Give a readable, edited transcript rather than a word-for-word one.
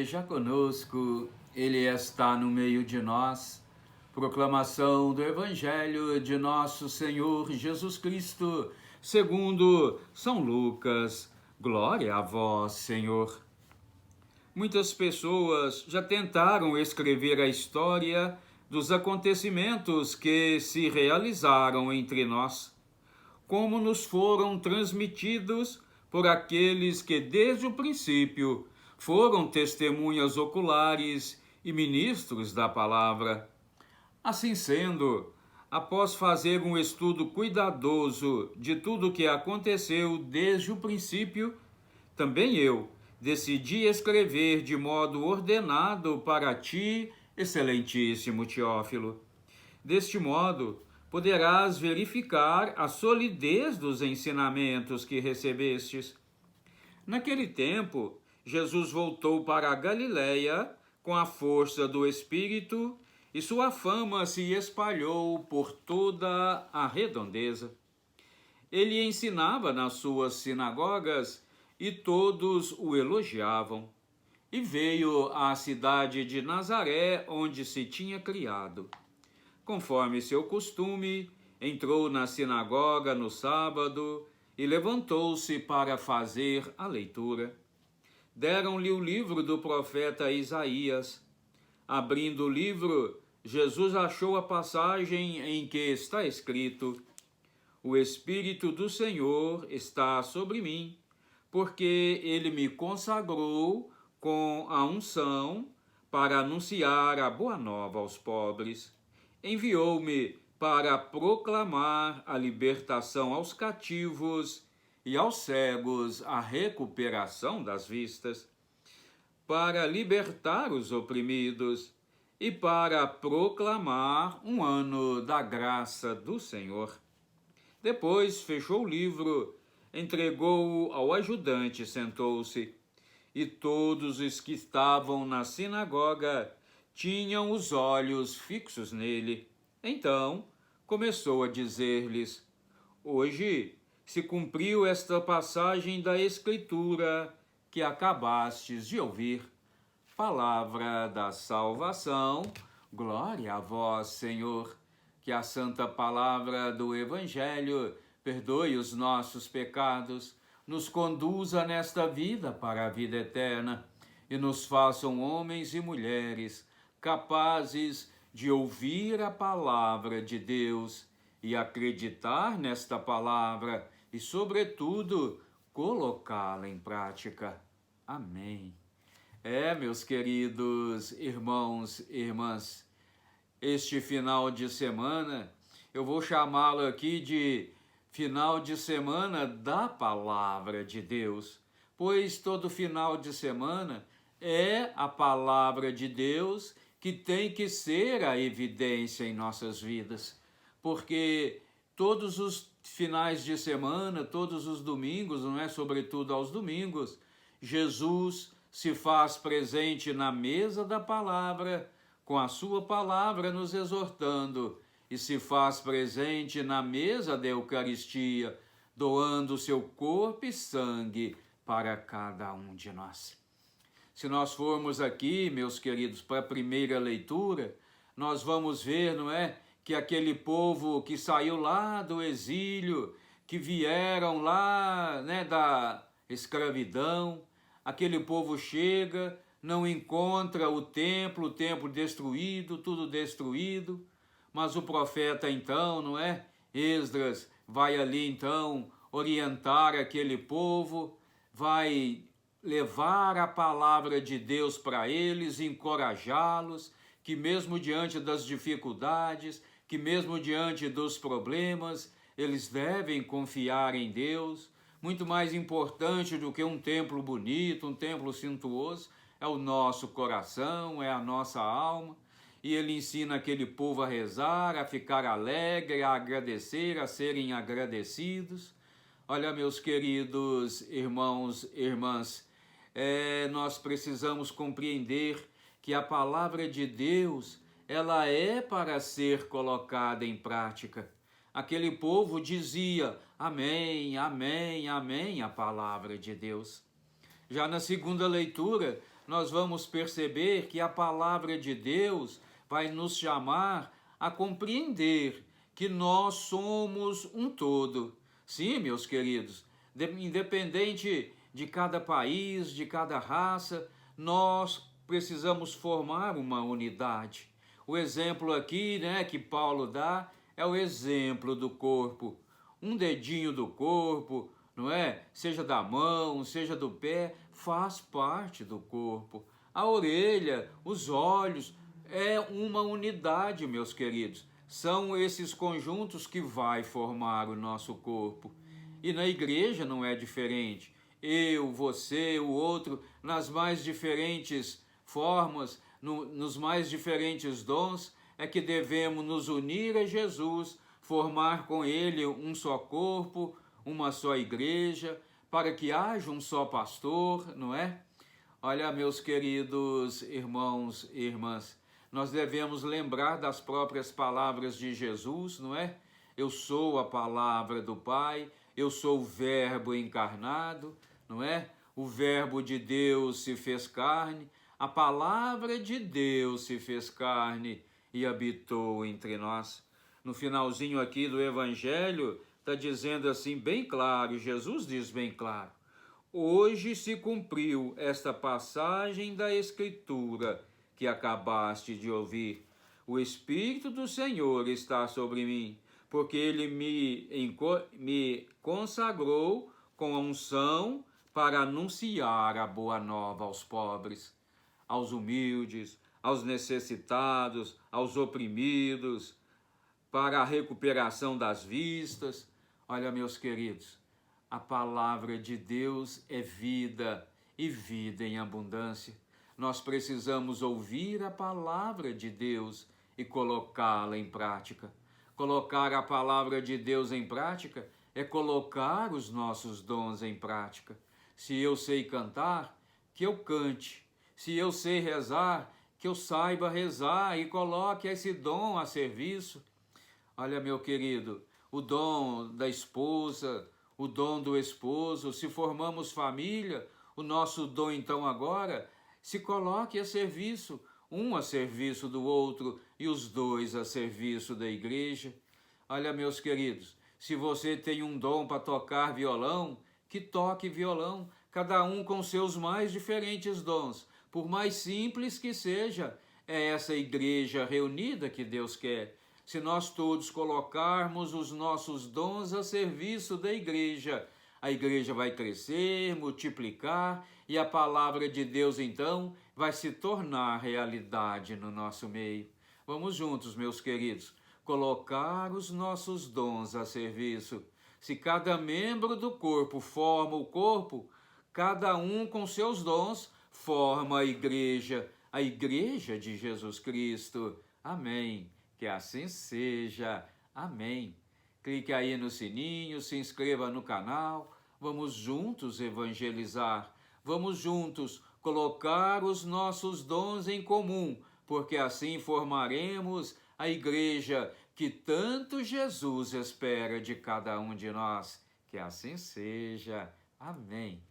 esteja conosco, Ele está no meio de nós. Proclamação do Evangelho de nosso Senhor Jesus Cristo, segundo São Lucas. Glória a vós, Senhor. Muitas pessoas já tentaram escrever a história dos acontecimentos que se realizaram entre nós, como nos foram transmitidos por aqueles que desde o princípio foram testemunhas oculares e ministros da palavra. Assim sendo, após fazer um estudo cuidadoso de tudo o que aconteceu desde o princípio, também eu decidi escrever de modo ordenado para ti, excelentíssimo Teófilo. Deste modo, poderás verificar a solidez dos ensinamentos que recebestes. Naquele tempo, Jesus voltou para a Galiléia com a força do Espírito e sua fama se espalhou por toda a redondeza. Ele ensinava nas suas sinagogas e todos o elogiavam. E veio à cidade de Nazaré, onde se tinha criado. Conforme seu costume, entrou na sinagoga no sábado e levantou-se para fazer a leitura. Deram-lhe o livro do profeta Isaías. Abrindo o livro, Jesus achou a passagem em que está escrito: O Espírito do Senhor está sobre mim, porque ele me consagrou com a unção para anunciar a boa nova aos pobres. Enviou-me para proclamar a libertação aos cativos e aos cegos a recuperação das vistas, para libertar os oprimidos e para proclamar um ano da graça do Senhor. Depois fechou o livro, entregou-o ao ajudante e sentou-se. E todos os que estavam na sinagoga tinham os olhos fixos nele. Então começou a dizer-lhes: Hoje se cumpriu esta passagem da Escritura que acabastes de ouvir. Palavra da salvação, glória a vós, Senhor. Que a santa palavra do Evangelho perdoe os nossos pecados, nos conduza nesta vida para a vida eterna e nos façam homens e mulheres capazes de ouvir a palavra de Deus e acreditar nesta palavra e, sobretudo, colocá-la em prática. Amém. Meus queridos irmãos e irmãs, este final de semana, eu vou chamá-lo aqui de final de semana da palavra de Deus, pois todo final de semana é a palavra de Deus que tem que ser a evidência em nossas vidas, porque todos os finais de semana, todos os domingos, não é? Sobretudo aos domingos, Jesus se faz presente na mesa da palavra, com a sua palavra nos exortando, e se faz presente na mesa da Eucaristia, doando seu corpo e sangue para cada um de nós. Se nós formos aqui, meus queridos, para a primeira leitura, nós vamos ver, não é, que aquele povo que saiu lá do exílio, que vieram lá, né, da escravidão, aquele povo chega, não encontra o templo destruído, tudo destruído, mas o profeta então, não é? Esdras vai ali então orientar aquele povo, vai levar a palavra de Deus para eles, encorajá-los, que mesmo diante das dificuldades, que mesmo diante dos problemas, eles devem confiar em Deus. Muito mais importante do que um templo bonito, um templo suntuoso, é o nosso coração, é a nossa alma. E ele ensina aquele povo a rezar, a ficar alegre, a agradecer, a serem agradecidos. Olha, meus queridos irmãos e irmãs, nós precisamos compreender que a palavra de Deus, ela é para ser colocada em prática. Aquele povo dizia: amém, amém, amém, a palavra de Deus. Já na segunda leitura, nós vamos perceber que a palavra de Deus vai nos chamar a compreender que nós somos um todo. Sim, meus queridos, independente de cada país, de cada raça, nós precisamos formar uma unidade. O exemplo aqui, que Paulo dá é o exemplo do corpo. Um dedinho do corpo, não é? Seja da mão, seja do pé, faz parte do corpo. A orelha, os olhos, é uma unidade, meus queridos. São esses conjuntos que vai formar o nosso corpo. E na igreja não é diferente. Eu, você, o outro, nas mais diferentes formas, nos mais diferentes dons, é que devemos nos unir a Jesus, formar com Ele um só corpo, uma só igreja, para que haja um só pastor, não é? Olha, meus queridos irmãos e irmãs, nós devemos lembrar das próprias palavras de Jesus, não é? Eu sou a palavra do Pai, eu sou o Verbo encarnado, não é? O Verbo de Deus se fez carne, a palavra de Deus se fez carne e habitou entre nós. No finalzinho aqui do Evangelho, está dizendo assim bem claro, Jesus diz bem claro: hoje se cumpriu esta passagem da Escritura que acabaste de ouvir. O Espírito do Senhor está sobre mim, porque Ele me consagrou com a unção para anunciar a boa nova aos pobres, aos humildes, aos necessitados, aos oprimidos, para a recuperação das vistas. Olha, meus queridos, a palavra de Deus é vida e vida em abundância. Nós precisamos ouvir a palavra de Deus e colocá-la em prática. Colocar a palavra de Deus em prática é colocar os nossos dons em prática. Se eu sei cantar, que eu cante. Se eu sei rezar, que eu saiba rezar e coloque esse dom a serviço. Olha, meu querido, o dom da esposa, o dom do esposo, se formamos família, o nosso dom então agora se coloque a serviço, um a serviço do outro e os dois a serviço da igreja. Olha, meus queridos, se você tem um dom para tocar violão, que toque violão, cada um com seus mais diferentes dons. Por mais simples que seja, é essa igreja reunida que Deus quer. Se nós todos colocarmos os nossos dons a serviço da igreja, a igreja vai crescer, multiplicar e a palavra de Deus então vai se tornar realidade no nosso meio. Vamos juntos, meus queridos, colocar os nossos dons a serviço. Se cada membro do corpo forma o corpo, cada um com seus dons forma a igreja de Jesus Cristo. Amém. Que assim seja. Amém. Clique aí no sininho, se inscreva no canal. Vamos juntos evangelizar. Vamos juntos colocar os nossos dons em comum, porque assim formaremos a igreja que tanto Jesus espera de cada um de nós. Que assim seja. Amém.